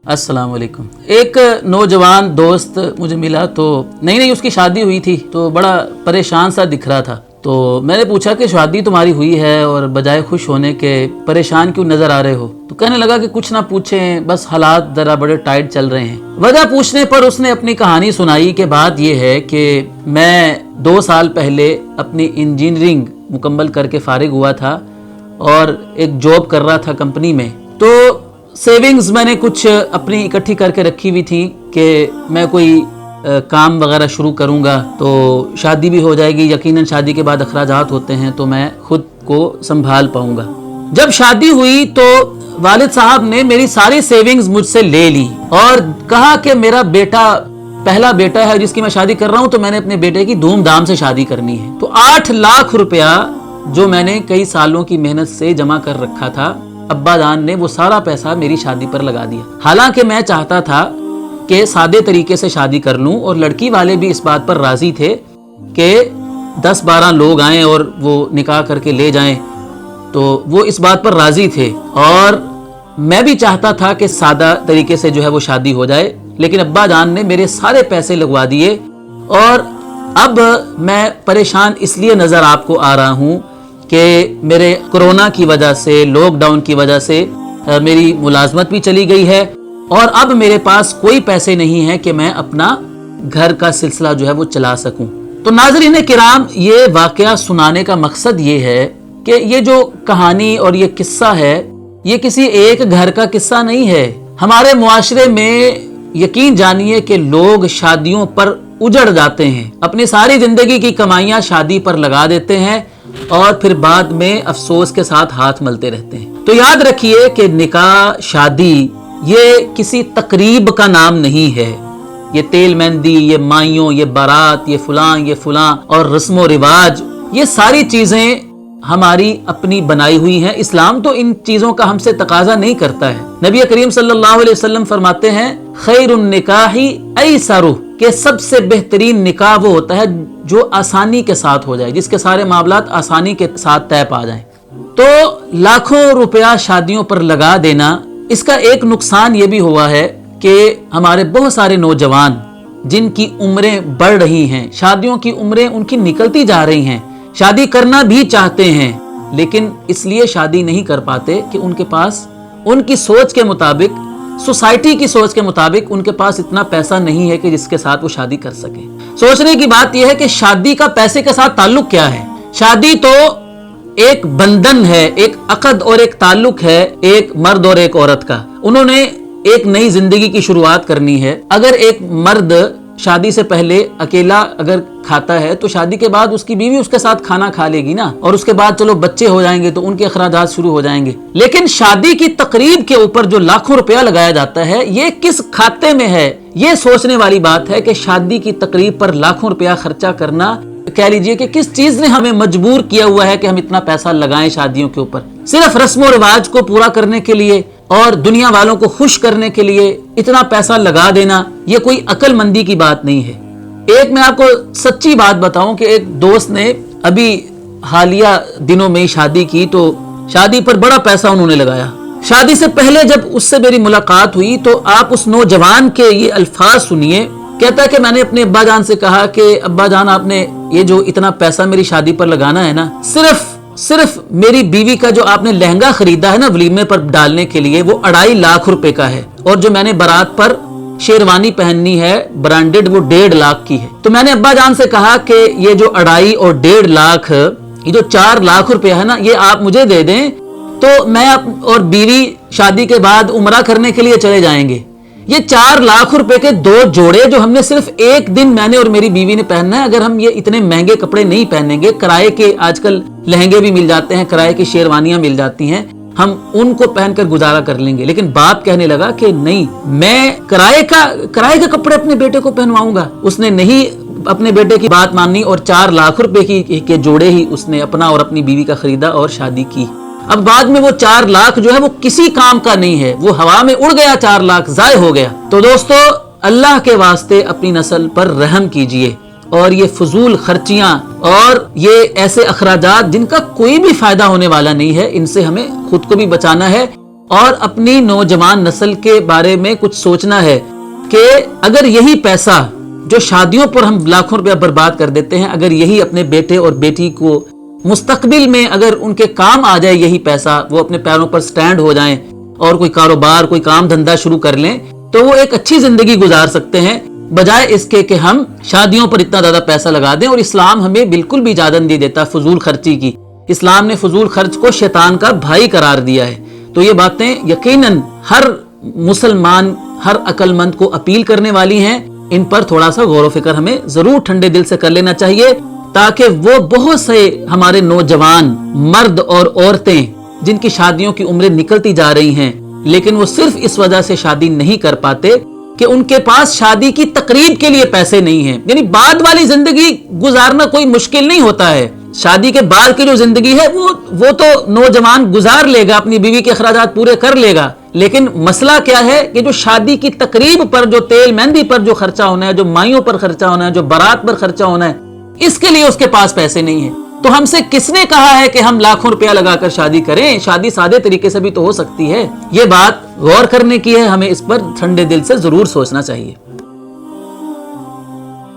अस्सलाम वालेकुम। एक नौजवान दोस्त मुझे मिला तो नई उसकी शादी हुई थी तो बड़ा परेशान सा दिख रहा था। तो मैंने पूछा कि शादी तुम्हारी हुई है और बजाय खुश होने के परेशान क्यों नजर आ रहे हो? तो कहने लगा कि कुछ ना पूछें, बस हालात जरा बड़े टाइट चल रहे हैं। वजह पूछने पर उसने अपनी कहानी सुनाई कि बात यह है कि मैं 2 साल पहले अपनी इंजीनियरिंग मुकम्मल करके फारिग हुआ था और एक जॉब कर रहा था कंपनी में। तो सेविंग्स मैंने कुछ अपनी इकट्ठी करके रखी हुई थी कि मैं कोई काम वगैरह शुरू करूंगा तो शादी भी हो जाएगी, यकीनन शादी के बाद अखराजात होते हैं तो मैं खुद को संभाल पाऊंगा। जब शादी हुई तो वालिद साहब ने मेरी सारी सेविंग्स मुझसे ले ली और कहा कि मेरा बेटा पहला बेटा है जिसकी मैं शादी कर रहा हूं, तो मैंने अपने बेटे की धूमधाम से शादी करनी है। तो 8 लाख रुपया जो मैंने कई सालों की मेहनत से जमा कर रखा था, अब्बा जान ने वो सारा पैसा मेरी शादी पर लगा दिया। हालांकि मैं चाहता था कि सादे तरीके से शादी कर लूं और लड़की वाले भी इस बात पर राजी थे कि 10-12 लोग आएं और वो निकाह करके ले जाएं, तो वो इस बात पर राजी थे और मैं भी चाहता था कि सादा तरीके से जो है वो शादी हो जाए। लेकिन अब्बा जान ने मेरे सारे पैसे लगवा दिए और अब मैं परेशान इसलिए नजर आपको आ रहा हूं कि मेरे कोरोना की वजह से, लॉकडाउन की वजह से मेरी मुलाजमत भी चली गई है और अब मेरे पास कोई पैसे नहीं है कि मैं अपना घर का सिलसिला जो है वो चला सकूं। तो नाज़रीन किराम, ये वाकया सुनाने का मकसद ये है कि ये जो कहानी और ये किस्सा है, ये किसी एक घर का किस्सा नहीं है। हमारे मुआशरे में यकीन जानिए कि लोग शादियों पर उजड़ जाते हैं, अपनी सारी जिंदगी की कमाइयां शादी पर लगा देते हैं और फिर बाद में अफसोस के साथ हाथ मलते रहते हैं। तो याद रखिए कि निकाह, शादी ये किसी तकरीब का नाम नहीं है। ये तेल मेहंदी, ये माइयों, ये बारात, ये फलां और रस्मो रिवाज, ये सारी चीजें हमारी अपनी बनाई हुई हैं। इस्लाम तो इन चीजों का हमसे तकाजा नहीं करता है। नबी करीम सल्लल्लाहु अलैहि वसल्लम फरमाते हैं, खैरुन निकाही ऐसरु, के सबसे बेहतरीन निकाह वो होता है जो आसानी के साथ हो जाए, जिसके सारे मामलात आसानी के साथ तय पा जाएं। तो लाखों रुपया शादियों पर लगा देना, इसका एक नुकसान ये भी हुआ है कि हमारे बहुत सारे नौजवान जिनकी उम्रें बढ़ रही हैं, शादियों की उम्रें उनकी निकलती जा रही हैं, शादी करना भी चाहते हैं लेकिन इसलिए शादी नहीं कर पाते कि उनके पास उनकी सोच के मुताबिक, सोसाइटी की सोच के मुताबिक उनके पास इतना पैसा नहीं है कि जिसके साथ वो शादी कर सके। सोचने की बात यह है कि शादी का पैसे के साथ ताल्लुक क्या है? शादी तो एक बंधन है, एक अकद और एक ताल्लुक है एक मर्द और एक औरत का। उन्होंने एक नई जिंदगी की शुरुआत करनी है। अगर एक मर्द शादी से पहले अकेला अगर खाता है तो शादी के बाद उसकी बीवी उसके साथ खाना खा लेगी ना, और उसके बाद चलो बच्चे हो जाएंगे तो उनके अखराजात शुरू हो जाएंगे। लेकिन शादी की तकरीब के ऊपर जो लाखों रुपया लगाया जाता है, ये किस खाते में है? ये सोचने वाली बात है कि शादी की तकरीब पर लाखों रुपया खर्चा करना, कह लीजिए कि किस चीज ने हमें मजबूर किया हुआ है कि हम इतना पैसा लगाएं शादियों के ऊपर? सिर्फ रस्म और रिवाज को पूरा करने के लिए और दुनिया वालों को खुश करने के लिए इतना पैसा लगा देना, ये कोई अक्लमंदी की बात नहीं है। एक मैं आपको सच्ची बात बताऊं कि एक दोस्त ने अभी हालिया दिनों में शादी की, तो शादी पर बड़ा पैसा उन्होंने लगाया। शादी से पहले जब उससे मेरी मुलाकात हुई तो आप उस नौजवान के ये अल्फाज सुनिए। कहता है कि मैंने अपने अब्बा जान से कहा कि अब्बा जान, आपने ये जो इतना पैसा मेरी शादी पर लगाना है ना, सिर्फ मेरी बीवी का जो आपने लहंगा खरीदा है ना वलीमे पर डालने के लिए, वो 2.5 लाख रुपए का है, और जो मैंने बारात पर शेरवानी पहननी है ब्रांडेड, वो 1.5 लाख की है। तो मैंने अब्बा जान से कहा कि ये जो 2.5 और 1.5 लाख, ये जो 4 लाख रुपया है ना, ये आप मुझे दे दें तो मैं और बीवी शादी के बाद उमरा करने के लिए चले जाएंगे। ये 4 लाख रुपए के 2 जोड़े जो हमने सिर्फ एक दिन मैंने और मेरी बीवी ने पहनना है, अगर हम ये इतने महंगे कपड़े नहीं पहनेंगे, किराए के आजकल लहंगे भी मिल जाते हैं, किराए की शेरवानियां मिल जाती हैं, हम उनको पहनकर गुजारा कर लेंगे। लेकिन बाप कहने लगा कि नहीं, मैं किराए के कपड़े अपने बेटे को पहनवाऊंगा। उसने नहीं अपने बेटे की बात मानी और 4 लाख रुपए के जोड़े ही उसने अपना और अपनी बीवी का खरीदा और शादी की। अब बाद में वो 4 लाख जो है वो किसी काम का नहीं है, वो हवा में उड़ गया, 4 लाख जाय हो गया। तो दोस्तों, अल्लाह के वास्ते अपनी नस्ल पर रहम कीजिए और ये फजूल खर्चियां और ये ऐसे अखराजात जिनका कोई भी फायदा होने वाला नहीं है, इनसे हमें खुद को भी बचाना है اور اپنی نوجوان نسل کے بارے میں کچھ سوچنا ہے کہ اگر یہی پیسہ جو شادیوں پر ہم لاکھوں روپیہ برباد کر دیتے ہیں، اگر یہی اپنے بیٹے اور بیٹی کو مستقبل میں اگر ان کے کام آ جائے یہی پیسہ، وہ اپنے پیروں پر سٹینڈ ہو جائیں اور کوئی کاروبار کوئی کام دھندا شروع کر لیں، تو وہ ایک اچھی زندگی گزار سکتے ہیں، بجائے اس کے کہ ہم شادیوں پر اتنا زیادہ پیسہ لگا دیں۔ اور اسلام ہمیں بالکل بھی اجازت نہیں دیتا فضول خرچی کی۔ اسلام نے فضول خرچ کو شیطان کا بھائی قرار دیا ہے۔ تو یہ باتیں یقیناً ہر مسلمان، ہر عقل مند کو اپیل کرنے والی ہیں، ان پر تھوڑا سا غور و فکر ہمیں ضرور ٹھنڈے دل سے کر لینا چاہیے، تاکہ وہ بہت سے ہمارے نوجوان مرد اور عورتیں جن کی شادیوں کی عمریں نکلتی جا رہی ہیں، لیکن وہ صرف اس وجہ سے شادی نہیں کر پاتے کہ ان کے پاس شادی کی تقریب کے لیے پیسے نہیں ہیں۔ یعنی بعد والی زندگی گزارنا کوئی مشکل نہیں ہوتا ہے، شادی کے بعد کی جو زندگی ہے وہ تو نوجوان گزار لے گا، اپنی بیوی کے اخراجات پورے کر لے گا، لیکن مسئلہ کیا ہے کہ جو شادی کی تقریب پر، جو تیل مہندی پر جو خرچہ ہونا ہے، جو مائیوں پر خرچہ ہونا ہے، جو بارات پر خرچہ ہونا ہے، اس کے لیے اس کے پاس پیسے نہیں ہیں۔ تو ہم سے کس نے کہا ہے کہ ہم لاکھوں روپیہ لگا کر شادی کریں؟ شادی سادے طریقے سے بھی تو ہو سکتی ہے۔ یہ بات غور کرنے کی ہے، ہمیں اس پر ٹھنڈے دل سے ضرور سوچنا چاہیے۔